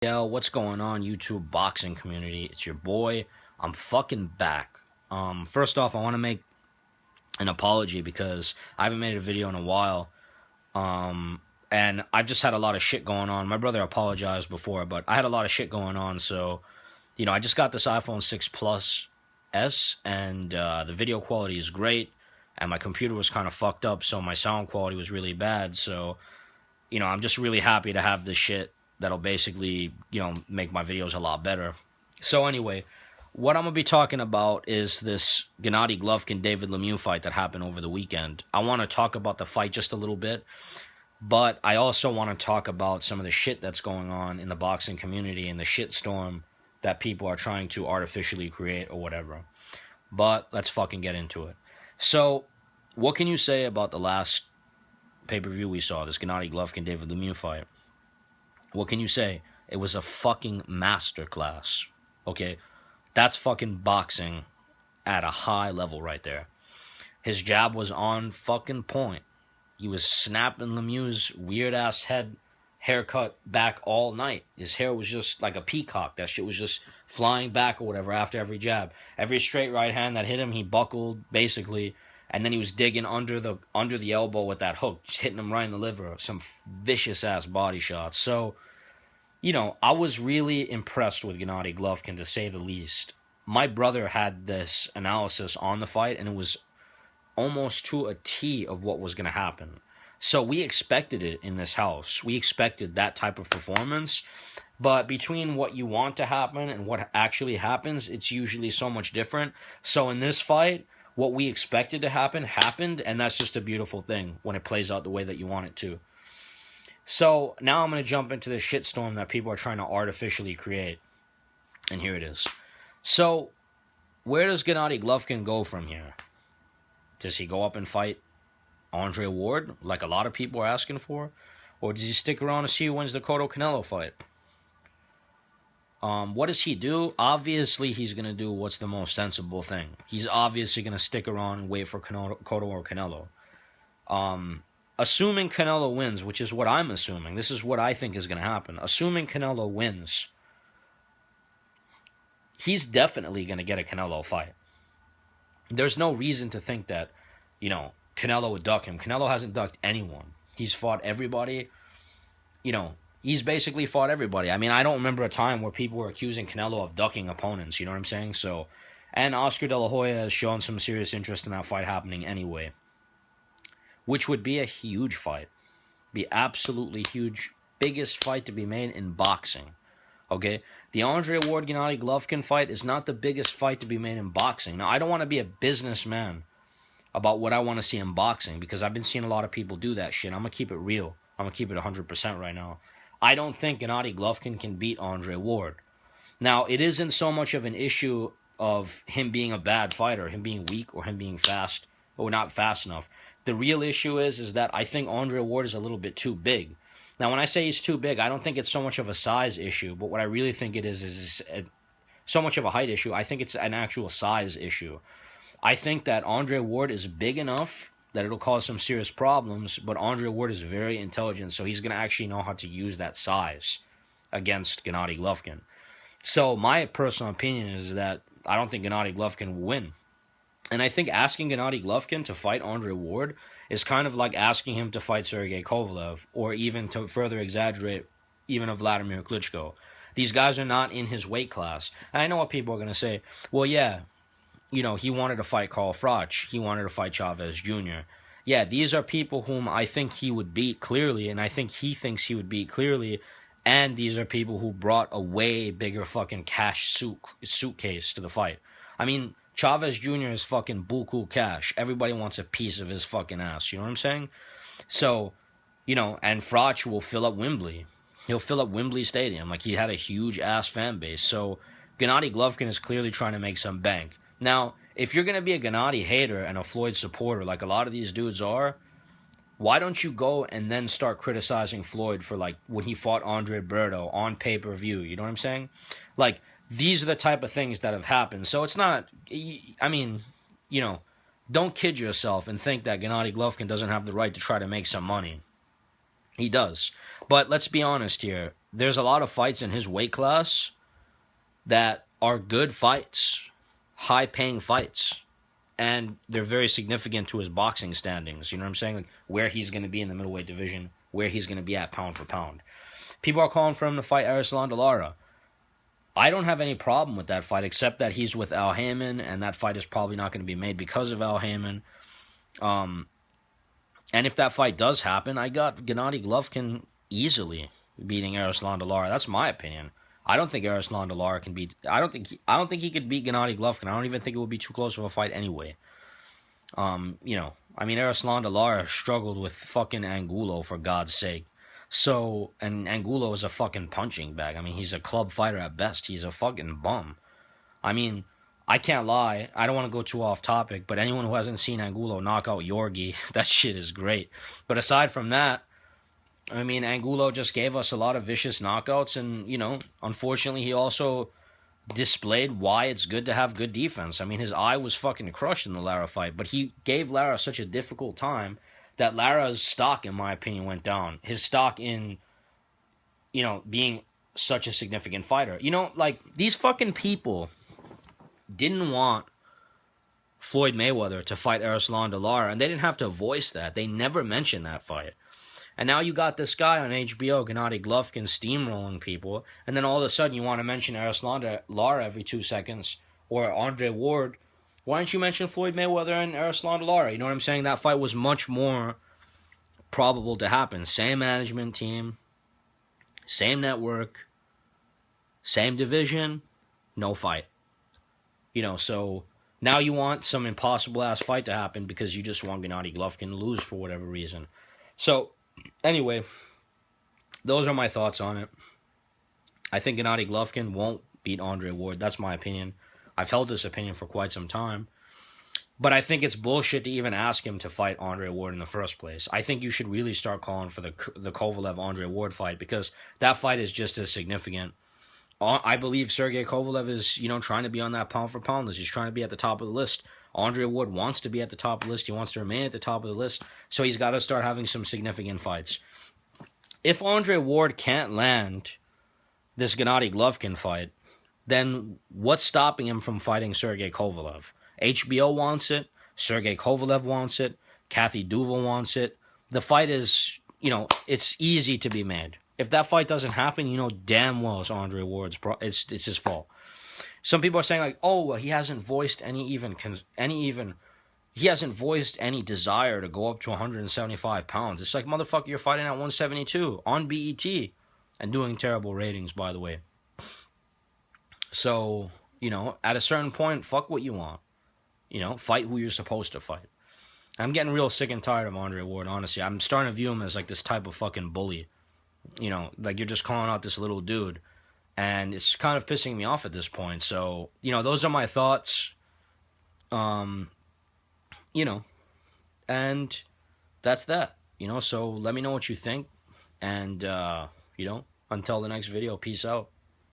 Yo, what's going on, YouTube boxing community? It's your boy. I'm fucking back. First off, I want to make an apology because I haven't made a video in a while. And I've just had a lot of shit going on. My brother apologized before, but I had a lot of shit going on. So, I just got this iPhone 6 Plus S, and the video quality is great. And my computer was kind of fucked up, so my sound quality was really bad. So, I'm just really happy to have this shit that'll basically, make my videos a lot better. So anyway, what I'm going to be talking about is this Gennady Golovkin-David Lemieux fight that happened over the weekend. I want to talk about the fight just a little bit, but I also want to talk about some of the shit that's going on in the boxing community and the shitstorm that people are trying to artificially create or whatever. But let's fucking get into it. So, what can you say about the last pay-per-view we saw, this Gennady Golovkin-David Lemieux fight? What can you say? It was a fucking masterclass. Okay? That's fucking boxing at a high level right there. His jab was on fucking point. He was snapping Lemieux's weird-ass haircut back all night. His hair was just like a peacock. That shit was just flying back or whatever after every jab. Every straight right hand that hit him, he buckled, basically. And then he was digging under the elbow with that hook, just hitting him right in the liver. Some vicious-ass body shots. So, I was really impressed with Gennady Golovkin, to say the least. My brother had this analysis on the fight, and it was almost to a T of what was going to happen. So we expected it in this house. We expected that type of performance. But between what you want to happen and what actually happens, it's usually so much different. So in this fight, what we expected to happen happened, and that's just a beautiful thing when it plays out the way that you want it to. So now I'm going to jump into the shitstorm that people are trying to artificially create. And here it is. So, where does Gennady Golovkin go from here? Does he go up and fight Andre Ward, like a lot of people are asking for? Or does he stick around to see who wins the Cotto-Canelo fight? What does he do? Obviously, he's going to do what's the most sensible thing. He's obviously going to stick around and wait for Cotto or Canelo. Assuming Canelo wins, which is what I'm assuming, this is what I think is going to happen. Assuming Canelo wins, he's definitely going to get a Canelo fight. There's no reason to think that, Canelo would duck him. Canelo hasn't ducked anyone. He's fought everybody. He's basically fought everybody. I mean, I don't remember a time where people were accusing Canelo of ducking opponents, you know what I'm saying? So, and Oscar De La Hoya has shown some serious interest in that fight happening anyway, which would be a huge fight. Be absolutely huge. Biggest fight to be made in boxing. Okay? The Andre Ward Gennady Golovkin fight is not the biggest fight to be made in boxing. Now, I don't want to be a businessman about what I want to see in boxing, because I've been seeing a lot of people do that shit. I'm going to keep it real. I'm going to keep it 100% right now. I don't think Gennady Golovkin can beat Andre Ward. Now, it isn't so much of an issue of him being a bad fighter, him being weak, or him being fast, or not fast enough. The real issue is that I think Andre Ward is a little bit too big. Now, when I say he's too big, I don't think it's so much of a size issue, but what I really think it is so much of a height issue. I think it's an actual size issue. I think that Andre Ward is big enough that it'll cause some serious problems, but Andre Ward is very intelligent, so he's going to actually know how to use that size against Gennady Golovkin. So my personal opinion is that I don't think Gennady Golovkin will win. And I think asking Gennady Golovkin to fight Andre Ward is kind of like asking him to fight Sergey Kovalev, or even, to further exaggerate, even a Vladimir Klitschko. These guys are not in his weight class. And I know what people are going to say. Well, yeah, he wanted to fight Carl Froch. He wanted to fight Chavez Jr. Yeah, these are people whom I think he would beat clearly, and I think he thinks he would beat clearly. And these are people who brought a way bigger fucking cash suitcase to the fight. I mean, Chavez Jr. is fucking buku cash. Everybody wants a piece of his fucking ass. You know what I'm saying? So, and Froch will fill up Wembley. He'll fill up Wembley Stadium. Like, he had a huge ass fan base. So, Gennady Golovkin is clearly trying to make some bank. Now, if you're going to be a Gennady hater and a Floyd supporter, like a lot of these dudes are, why don't you go and then start criticizing Floyd for, like, when he fought Andre Berto on pay-per-view? You know what I'm saying? Like, these are the type of things that have happened. So it's not, I mean, don't kid yourself and think that Gennady Golovkin doesn't have the right to try to make some money. He does. But let's be honest here. There's a lot of fights in his weight class that are good fights, high paying fights. And they're very significant to his boxing standings. You know what I'm saying? Like where he's going to be in the middleweight division, where he's going to be at pound for pound. People are calling for him to fight Arislan Lara. I don't have any problem with that fight, except that he's with Al Haymon, and that fight is probably not going to be made because of Al Haymon. Um, and if that fight does happen, I got Gennady Golovkin easily beating Arislan Lara. That's my opinion. I don't think Arislan Lara can beat. I don't think he could beat Gennady Golovkin. I don't even think it would be too close of a fight anyway. I mean, Arislan Lara struggled with fucking Angulo for God's sake. So, and Angulo is a fucking punching bag. I mean, he's a club fighter at best. He's a fucking bum. I mean, I can't lie. I don't want to go too off topic, but anyone who hasn't seen Angulo knock out Yorgi, that shit is great. But aside from that, I mean, Angulo just gave us a lot of vicious knockouts, and, unfortunately, he also displayed why it's good to have good defense. I mean, his eye was fucking crushed in the Lara fight, but he gave Lara such a difficult time that Lara's stock, in my opinion, went down. His stock in, being such a significant fighter. Like, these fucking people didn't want Floyd Mayweather to fight Arislan Lara, and they didn't have to voice that. They never mentioned that fight. And now you got this guy on HBO, Gennady Golovkin, steamrolling people, and then all of a sudden you want to mention Arislan Lara every 2 seconds, or Andre Ward. Why don't you mention Floyd Mayweather and Arislan Lara? You know what I'm saying? That fight was much more probable to happen. Same management team, same network, same division, no fight. So now you want some impossible-ass fight to happen because you just want Gennady Golovkin to lose for whatever reason. So, anyway, those are my thoughts on it. I think Gennady Golovkin won't beat Andre Ward. That's my opinion. I've held this opinion for quite some time. But I think it's bullshit to even ask him to fight Andre Ward in the first place. I think you should really start calling for the Kovalev-Andre Ward fight because that fight is just as significant. I believe Sergey Kovalev is, trying to be on that pound-for-pound list. He's trying to be at the top of the list. Andre Ward wants to be at the top of the list. He wants to remain at the top of the list. So he's got to start having some significant fights. If Andre Ward can't land this Gennady Golovkin fight, then what's stopping him from fighting Sergey Kovalev? HBO wants it. Sergey Kovalev wants it. Kathy Duval wants it. The fight is, it's easy to be made. If that fight doesn't happen, damn well it's Andre Ward's it's his fault. Some people are saying like, oh, well, he hasn't voiced he hasn't voiced any desire to go up to 175 pounds. It's like, motherfucker, you're fighting at 172 on BET and doing terrible ratings, by the way. So, at a certain point, fuck what you want. Fight who you're supposed to fight. I'm getting real sick and tired of Andre Ward, honestly. I'm starting to view him as like this type of fucking bully. Like you're just calling out this little dude. And it's kind of pissing me off at this point. So, those are my thoughts. And that's that. So let me know what you think. And, until the next video, peace out.